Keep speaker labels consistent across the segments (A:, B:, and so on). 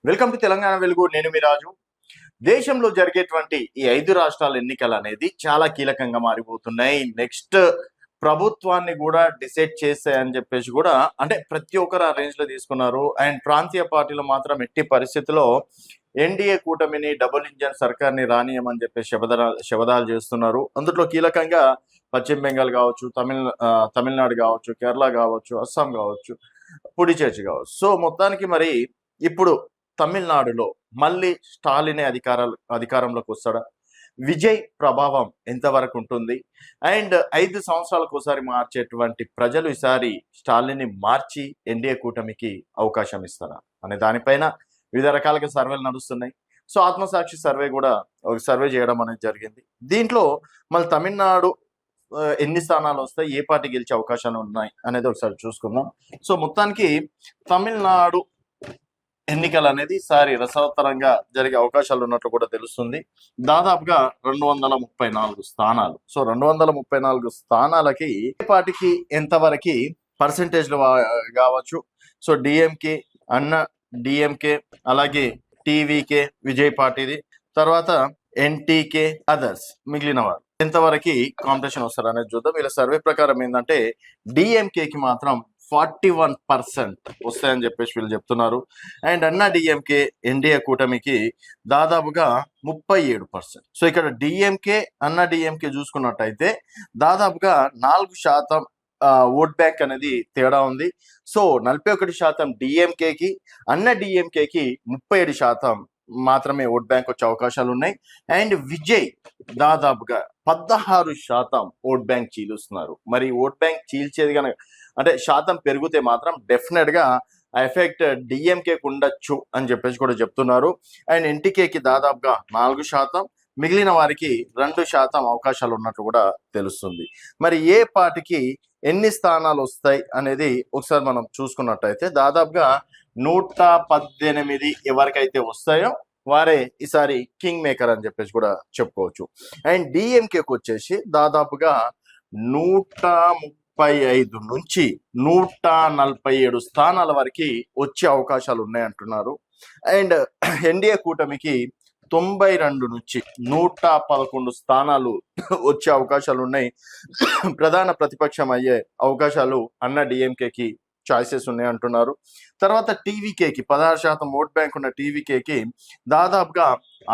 A: Welcome to Telangana వెలుగు. నేను మీ రాజు. దేశంలో జరిగేటువంటి ఈ 5 రాష్ట్రాల ఎన్నికలు అనేది చాలా కీలకంగా మారిపోతున్నాయి. నెక్స్ట్ ప్రభుత్వాన్ని కూడా డిసైడ్ చేస్తాయని చెప్పేసి కూడా అంటే ప్రతి ఒక్కరు ఆ రేంజ్ లో తీసుకున్నారు. అండ్ ప్రాంతీయ పార్టీలు మాత్రం ఎట్టి పరిస్థితిలో ఎన్డీఏ కూటమిని డబుల్ ఇంజన్ సర్కార్ని రానియమని చెప్పేసి శబదాలు చేస్తున్నారు. అందులో కీలకంగా పశ్చిమ బెంగాల్ కావచ్చు, తమిళనాడు కావచ్చు, కేరళ కావచ్చు, అస్సాం కావచ్చు, పుడిచేరి కావచ్చు. సో మొత్తానికి మరి ఇప్పుడు తమిళనాడులో మళ్ళీ స్టాలినే అధికారంలోకి వస్తాడా? విజయ్ ప్రభావం ఎంతవరకు ఉంటుంది? అండ్ 5 సంవత్సరాలకు ఒకసారి మార్చేటువంటి ప్రజలు ఈసారి స్టాలిన్ మార్చి ఎన్డీఏ కూటమికి అవకాశం ఇస్తారా అనే దానిపైన వివిధ రకాలుగా సర్వేలు నడుస్తున్నాయి. సో ఆత్మసాక్షి సర్వే కూడా ఒక సర్వే చేయడం అనేది జరిగింది. దీంట్లో మళ్ళీ తమిళనాడు ఎన్ని స్థానాలు వస్తాయి, ఏ పార్టీ గెలిచే అవకాశాలు ఉన్నాయి అనేది ఒకసారి చూసుకుందాం. సో మొత్తానికి తమిళనాడు ఎన్నికలు అనేది ఈసారి రసవత్తరంగా జరిగే అవకాశాలు ఉన్నట్లు కూడా తెలుస్తుంది. దాదాపుగా 234 స్థానాలు. సో 234 స్థానాలకి ఏ పార్టీకి ఎంతవరకు పర్సెంటేజ్లు కావచ్చు. సో డిఎంకే, అన్న డిఎంకే, అలాగే టీవీకే విజయ్ పార్టీది, తర్వాత ఎన్టీకే, అదర్స్ మిగిలిన వారు ఎంతవరకు కాంపిటీషన్ వస్తారు అనేది చూద్దాం. వీళ్ళ సర్వే ప్రకారం ఏంటంటే డిఎంకేకి మాత్రం 41% వస్తాయని చెప్పేసి వీళ్ళు చెప్తున్నారు. అండ్ అన్నా డిఎంకే ఎన్డీఏ కూటమికి దాదాపుగా 37%. సో ఇక్కడ డిఎంకే అన్నా డిఎంకే చూసుకున్నట్టయితే దాదాపుగా 4% ఓట్ బ్యాంక్ అనేది తేడా ఉంది. సో 41% డిఎంకేకి, అన్న డిఎంకేకి 37% మాత్రమే ఓట్ బ్యాంక్ వచ్చే అవకాశాలు ఉన్నాయి. అండ్ విజయ్ దాదాపుగా 16% ఓట్ బ్యాంక్ చీలుస్తున్నారు. మరి ఓట్ బ్యాంక్ చీల్చేది కనుక అంటే శాతం పెరిగితే మాత్రం డెఫినెట్ గా ఎఫెక్ట్ డిఎంకేకి ఉండొచ్చు అని చెప్పేసి కూడా చెప్తున్నారు. అండ్ ఎన్టీకేకి దాదాపుగా 4%, మిగిలిన వారికి 2% అవకాశాలు ఉన్నట్టు కూడా తెలుస్తుంది. మరి ఏ పార్టీకి ఎన్ని స్థానాలు వస్తాయి అనేది ఒకసారి మనం చూసుకున్నట్టయితే దాదాపుగా 118 ఎవరికైతే వస్తాయో వారే ఈసారి కింగ్ మేకర్ అని చెప్పేసి కూడా చెప్పుకోవచ్చు. అండ్ డిఎంకేకి వచ్చేసి దాదాపుగా 135 నుంచి 147 స్థానాల వరకు వచ్చే అవకాశాలు ఉన్నాయంటున్నారు. అండ్ ఎన్డీఏ కూటమికి 92 నుంచి 111 స్థానాలు వచ్చే అవకాశాలు ఉన్నాయి. ప్రధాన ప్రతిపక్షం అయ్యే అవకాశాలు అన్న డిఎంకేకి చాయిసెస్ ఉన్నాయి అంటున్నారు. తర్వాత టీవీకేకి 16% ఓట్ బ్యాంక్ ఉన్న టీవీకేకి దాదాపుగా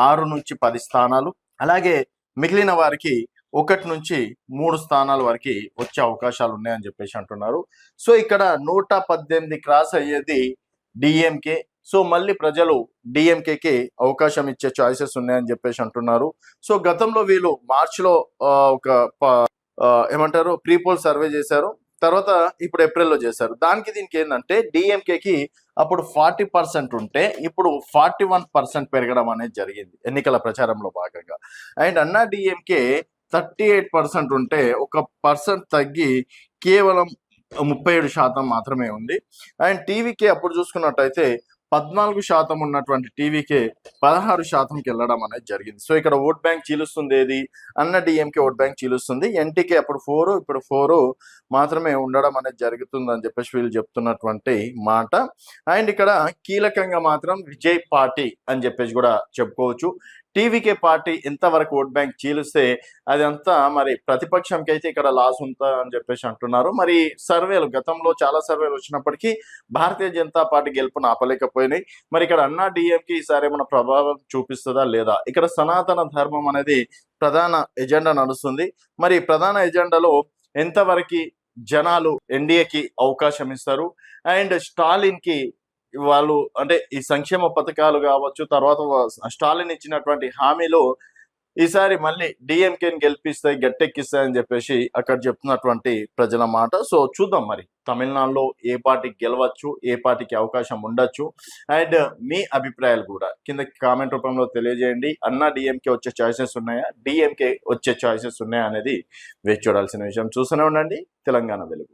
A: 6 నుంచి 10 స్థానాలు, అలాగే మిగిలిన వారికి 1 నుంచి 3 స్థానాల వరకు వచ్చే అవకాశాలు ఉన్నాయని చెప్పేసి అంటున్నారు. సో ఇక్కడ 118 క్రాస్ అయ్యేది డిఎంకే. సో మళ్ళీ ప్రజలు డిఎంకేకి అవకాశం ఇచ్చే చాయిసెస్ ఉన్నాయని చెప్పేసి అంటున్నారు. సో గతంలో వీళ్ళు మార్చిలో ఒక ఏమంటారు ప్రీపోల్ సర్వే చేశారు, తర్వాత ఇప్పుడు ఏప్రిల్లో చేశారు. దీనికి ఏంటంటే డిఎంకేకి అప్పుడు 40% ఉంటే ఇప్పుడు 41% పెరగడం అనేది జరిగింది ఎన్నికల ప్రచారంలో భాగంగా. అండ్ అన్నా డిఎంకే 38% ఉంటే 1% తగ్గి కేవలం 37% మాత్రమే ఉంది. అండ్ టీవీకే అప్పుడు చూసుకున్నట్టయితే 14% ఉన్నటువంటి టీవీకే 16%కి వెళ్ళడం అనేది జరిగింది. సో ఇక్కడ ఓట్ బ్యాంక్ చీలుస్తుంది ఏది? అన్న డిఎంకే ఓట్ బ్యాంక్ చీలుస్తుంది. ఎన్టీకే అప్పుడు 4, ఇప్పుడు 4 మాత్రమే ఉండడం అనేది జరుగుతుందని చెప్పేసి వీళ్ళు చెప్తున్నటువంటి మాట. అండ్ ఇక్కడ కీలకంగా మాత్రం విజయ్ పార్టీ అని చెప్పేసి కూడా చెప్పుకోవచ్చు. టీవీకే పార్టీ ఎంతవరకు ఓట్ బ్యాంక్ చీలిస్తే అదంతా మరి ప్రతిపక్షంకి అయితే ఇక్కడ లాస్ ఉందా అని చెప్పేసి అంటున్నారు. మరి సర్వేలు గతంలో చాలా సర్వేలు వచ్చినప్పటికీ భారతీయ జనతా పార్టీ గెలుపును ఆపలేకపోయినాయి. మరి ఇక్కడ అన్నా డిఎంకి ఈసారి ఏమైనా ప్రభావం చూపిస్తుందా లేదా? ఇక్కడ సనాతన ధర్మం అనేది ప్రధాన ఎజెండా నడుస్తుంది. మరి ప్రధాన ఎజెండాలో ఎంతవరకు జనాలు ఎన్డీఏకి అవకాశం ఇస్తారు? అండ్ స్టాలిన్ కి వాళ్ళు అంటే ఈ సంక్షేమ పథకాలు కావచ్చు, తర్వాత స్టాలిన్ ఇచ్చినటువంటి హామీలు ఈసారి మళ్ళీ డిఎంకేని గెలిపిస్తాయి, గట్టెక్కిస్తాయని చెప్పేసి అక్కడ చెప్తున్నటువంటి ప్రజల మాట. సో చూద్దాం మరి తమిళనాడులో ఏ పార్టీకి గెలవచ్చు, ఏ పార్టీకి అవకాశం ఉండొచ్చు. అండ్ మీ అభిప్రాయాలు కూడా కింద కామెంట్ రూపంలో తెలియజేయండి. అన్నా డిఎంకే వచ్చే చాయిసెస్ ఉన్నాయా, డిఎంకే వచ్చే చాయిసెస్ ఉన్నాయా అనేది వేచి చూడాల్సిన విషయం. చూస్తూనే ఉండండి తెలంగాణ వెలుగు.